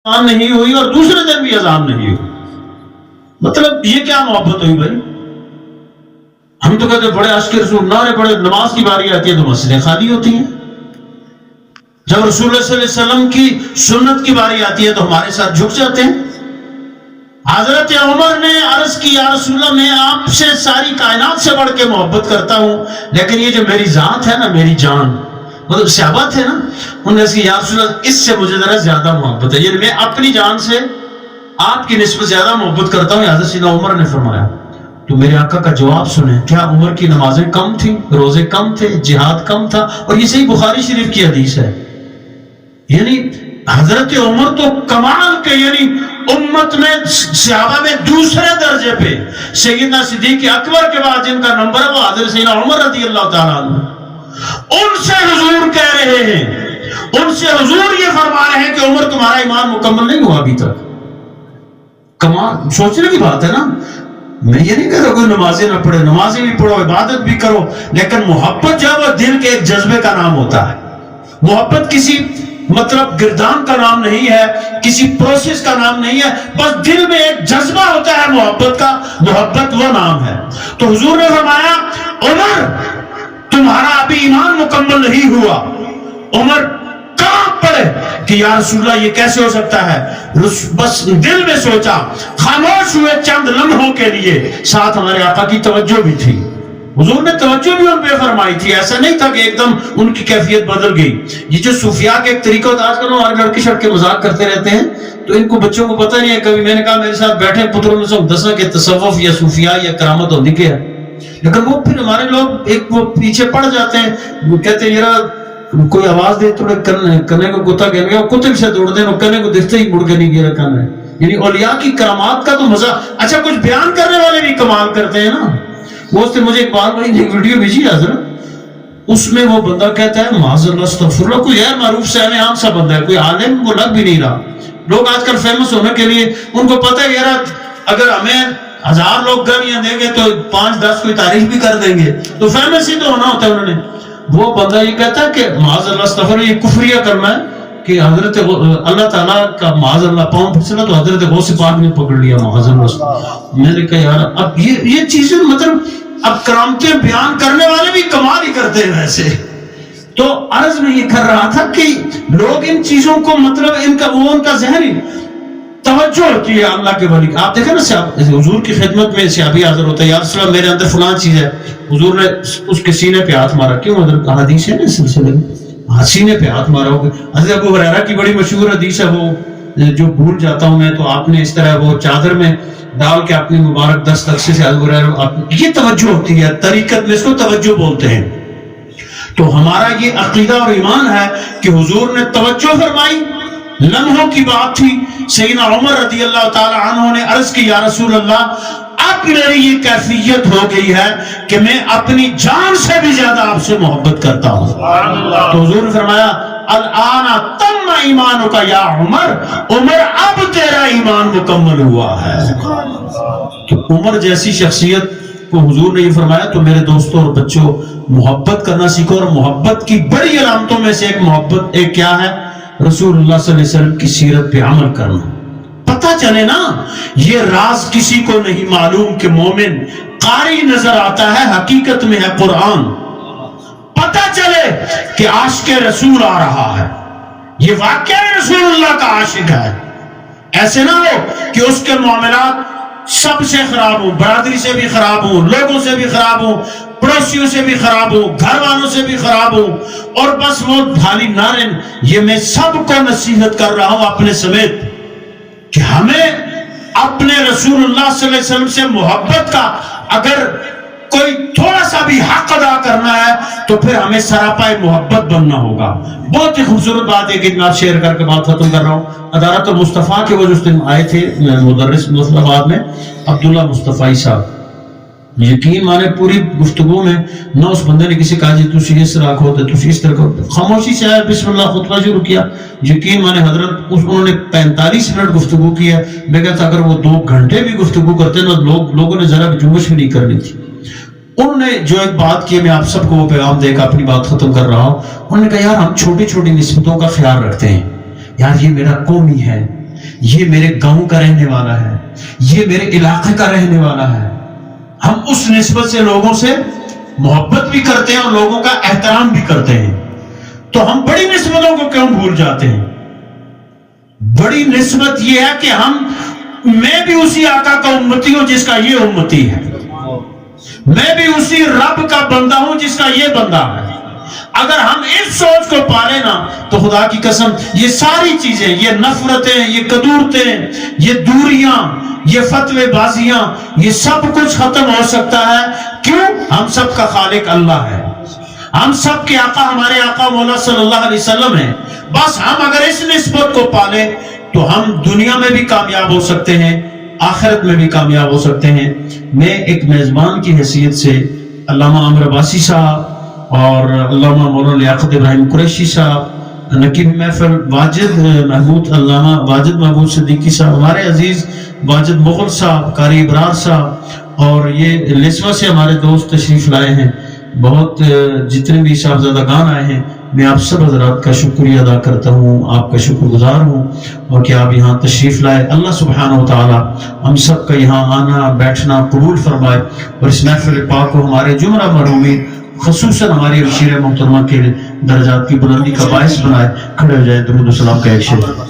اذان نہیں ہوئی اور دوسرے دن بھی اذان نہیں ہوئی. مطلب یہ کیا محبت ہوئی بھائی؟ ہم تو کہتے بڑے عاشق رسول نعرے بڑے، نماز کی باری آتی ہے تو مسجدیں خالی ہوتی ہیں. جب رسول اللہ صلی اللہ علیہ وسلم کی سنت کی باری آتی ہے تو ہمارے ساتھ جھک جاتے ہیں. حضرت عمر نے عرض کی، یا رسول اللہ میں آپ سے ساری کائنات سے بڑھ کے محبت کرتا ہوں، لیکن یہ جو میری ذات ہے نا، میری جان، مطلب صحابہ تھے نا، انہوں نے کہا یا رسول اللہ اس سے مجھے ذرا زیادہ محبت ہے، یعنی میں اپنی جان سے آپ کی نسبت زیادہ محبت کرتا ہوں. حضرت سیدنا عمر نے فرمایا تو میرے آقا کا جواب سنیں، کیا عمر کی نمازیں کم تھیں، روزے کم تھے، جہاد کم تھا؟ اور یہ صحیح بخاری شریف کی حدیث ہے. یعنی حضرت عمر تو کمال کے، یعنی امت میں صحابہ میں دوسرے درجے پہ، سیدنا صدیق اکبر کے بعد جن کا نمبر ہے وہ حضرت سیدنا عمر رضی اللہ تعالیٰ عنہ. ان سے حضور کہہ رہے ہیں، ان سے حضور یہ فرما رہے ہیں کہ عمر تمہارا ایمان مکمل نہیں ہوا ابھی تک. کمال سوچنے کی بات ہے نا. میں یہ نہیں کہتا کوئی نمازیں نہ پڑھے، نمازیں بھی پڑھو، عبادت بھی کرو، لیکن محبت جو ہے وہ دل کے ایک جذبے کا نام ہوتا ہے. محبت کسی مطلب گردان کا نام نہیں ہے، کسی پروسیس کا نام نہیں ہے، بس دل میں ایک جذبہ ہوتا ہے محبت کا، محبت وہ نام ہے. تو حضور نے فرمایا عمر تمہارا ابھی ایمان مکمل نہیں ہوا. عمر کہاں پڑے کہ یا رسول اللہ یہ کیسے ہو سکتا ہے؟ بس دل میں سوچا، خاموش ہوئے چند لمحوں کے لیے. ساتھ ہمارے آقا کی توجہ بھی تھی، حضور نے توجہ بھی ان پہ فرمائی تھی. ایسا نہیں تھا کہ ایک دم ان کی کیفیت بدل گئی. یہ جو صوفیاء کے ایک طریقہ ہوتا ہے، آج کل ہمارے لڑکے شڑکے مذاق کرتے رہتے ہیں تو ان کو بچوں کو پتہ نہیں ہے. کبھی میں نے کہا میرے ساتھ بیٹھے پتروں میں سے دسا کہ تصوف یا صوفیاء یا کرامت ہونے کے ہے، لیکن وہ پھر ہمارے لوگ ایک وہ پیچھے پڑ جاتے ہیں. وہ کہتے ہیں یار کوئی آواز دے تھوڑے کنے کو کتا کہنے گا، کتے سے دوڑ دیں، کنے کو دیکھتے ہی مڑ کے نہیں گرا کن ہے. یعنی اولیاء کی کرامات کا تو مزہ. اچھا کچھ بیان کرنے والے بھی کمال کرتے ہیں نا. وہ اس نے مجھے ایک بار بڑی ایک ویڈیو بھیجی حضرت، اس میں وہ بندہ کہتا ہے معاذ اللہ استغفر اللہ، کوئی غیر معروف سے عام سا بندہ ہے، کوئی عالم وہ لگ بھی نہیں رہا. لوگ آج کل فیمس ہونے کے لیے ان کو پتہ ہے یار اگر ہمیں 1000 لوگ گالیاں دیں گے تو 5-10 کوئی تعریف بھی کر دیں گے، تو فیمس ہی تو ہونا ہوتا ہے انہوں نے. وہ بندہ یہ کہتا ہے کہ معاذ اللہ استغفر اللہ، یہ کفریہ کرنا ہے کہ حضرت اللہ تعالیٰ کا معاذ اللہ پاؤں پھسلا تو حضرت غوث پاک نے پکڑ لیا معاذ اللہ. میں نے کہا یار اب یہ چیزیں مطلب اب کرامتیں بیان کرنے والے بھی کمال ہی کرتے ہیں ویسے. تو عرض میں یہ کر رہا تھا کہ لوگ ان چیزوں کو مطلب ان کا ذہنی توجہ ہوتی ہے اللہ کے ولی. آپ دیکھیں نا حضور کی خدمت میں صحابی حاضر ہوتا ہے، یا رسول اللہ میرے اندر فلان چیز ہے، حضور نے اس کے سینے پہ ہاتھ مارا. کیوں حضرت حدیث ہے نا اس سلسلے میں، سینے پہ ہاتھ مارا ہوگا. حضرت ابو ہریرہ کی بڑی مشہور حدیث ہے، وہ جو بھول جاتا ہوں میں، تو آپ نے اس طرح وہ چادر میں ڈال کے اپنی مبارک دست سے یہ توجہ ہوتی ہے. طریقت میں اس کو توجہ بولتے ہیں. تو ہمارا یہ عقیدہ اور ایمان ہے کہ حضور نے توجہ فرمائی. لمحوں کی بات تھی. سیدنا عمر رضی اللہ تعالی عنہ نے عرض کی یا رسول اللہ اب میری یہ کیفیت ہو گئی ہے کہ میں اپنی جان سے بھی زیادہ آپ سے محبت کرتا ہوں. تو حضور نے فرمایا الآن تم ایمانوں کا یا عمر، عمر اب تیرا ایمان مکمل ہوا ہے. تو عمر جیسی شخصیت کو حضور نے یہ فرمایا تو میرے دوستوں اور بچوں محبت کرنا سیکھو. اور محبت کی بڑی علامتوں میں سے ایک کیا ہے؟ رسول اللہ صلی اللہ علیہ وسلم کی سیرت پہ عمل کرنا. پتہ چلے نا، یہ راز کسی کو نہیں معلوم کہ مومن قاری نظر آتا ہے، حقیقت میں ہے قرآن. پتہ چلے کہ عاشق رسول آ رہا ہے، یہ واقعہ رسول اللہ کا عاشق ہے. ایسے نہ ہو کہ اس کے معاملات سب سے خراب ہوں، برادری سے بھی خراب ہوں، لوگوں سے بھی خراب ہوں، پڑوسیوں سے بھی خراب ہوں، گھر والوں سے بھی خراب ہوں، اور بس وہ بھالی نارن. یہ میں سب کو نصیحت کر رہا ہوں اپنے سمیت کہ ہمیں اپنے رسول اللہ صلی اللہ علیہ وسلم سے محبت کا اگر کوئی تھوڑا سا بھی حق ادا کرنا ہے تو پھر ہمیں سراپائے محبت بننا ہوگا. بہت ہی خوبصورت بات ہے کہ میں شیئر کر کے بات ختم کر رہا ہوں. ادارت المصطفیٰ کے وہ جو آئے تھے مدرس مصطفیٰ میں عبداللہ مصطفیٰ صاحب، یقین مانے پوری گفتگو میں نہ اس بندے نے کسی کہا جی تسی اس طرح کھو دے تسی اس طرح کھو، خاموشی سے آیا بسم اللہ خطبہ شروع کیا. یقین مانے حضرت انہوں نے 45 منٹ گفتگو کی ہے. میں کہتا اگر وہ 2 گھنٹے بھی گفتگو کرتے نا لوگوں نے ذرا بھی جنبش بھی نہیں کرنی تھی. انہوں نے جو ایک بات کی، میں آپ سب کو وہ پیغام دے کر اپنی بات ختم کر رہا ہوں. انہوں نے کہا یار ہم چھوٹی چھوٹی نسبتوں کا خیال رکھتے ہیں، یار یہ میرا قومی ہے، یہ میرے گاؤں کا رہنے والا ہے، یہ میرے علاقے کا رہنے والا ہے، ہم اس نسبت سے لوگوں سے محبت بھی کرتے ہیں اور لوگوں کا احترام بھی کرتے ہیں، تو ہم بڑی نسبتوں کو کیوں بھول جاتے ہیں؟ بڑی نسبت یہ ہے کہ میں بھی اسی آقا کا امتی ہوں جس کا یہ امتی ہے، میں بھی اسی رب کا بندہ ہوں جس کا یہ بندہ ہے۔ اگر ہم اس سوچ کو پالے نا تو خدا کی قسم یہ ساری چیزیں، یہ نفرتیں، یہ قدورتیں، یہ دوریاں، یہ فتوے بازیاں، یہ سب کچھ ختم ہو سکتا ہے۔ کیوں؟ ہم سب کا خالق اللہ ہے، ہم سب کے آقا ہمارے آقا مولا صلی اللہ علیہ وسلم ہیں۔ بس ہم اگر اس نسبت کو پالیں تو ہم دنیا میں بھی کامیاب ہو سکتے ہیں، آخرت میں بھی کامیاب ہو سکتے ہیں۔ میں ایک میزبان کی حیثیت سے علامہ عامر عباسی صاحب اور علامہ مولانا لیاقت ابراہیم قریشی صاحب، نقیب محفل واجد محمود، علامہ واجد محمود صدیقی صاحب، ہمارے عزیز واجد مغل صاحب، قاری ابرار صاحب، اور یہ لسوہ سے ہمارے دوست تشریف لائے ہیں، بہت جتنے بھی صاحبزادگان آئے ہیں، میں آپ سب حضرات کا شکریہ ادا کرتا ہوں، آپ کا شکر گزار ہوں، اور کہ آپ یہاں تشریف لائے۔ اللہ سبحانہ وتعالی ہم سب کا یہاں آنا بیٹھنا قبول فرمائے، اور اس محفل پاک کو ہمارے جملہ مرحومین خصوصاً ہماری امشیر محترمہ کے درجات کی بلندی کا باعث بنائے۔ کھڑے ہو جائے، درود و سلام کا ایک شعر۔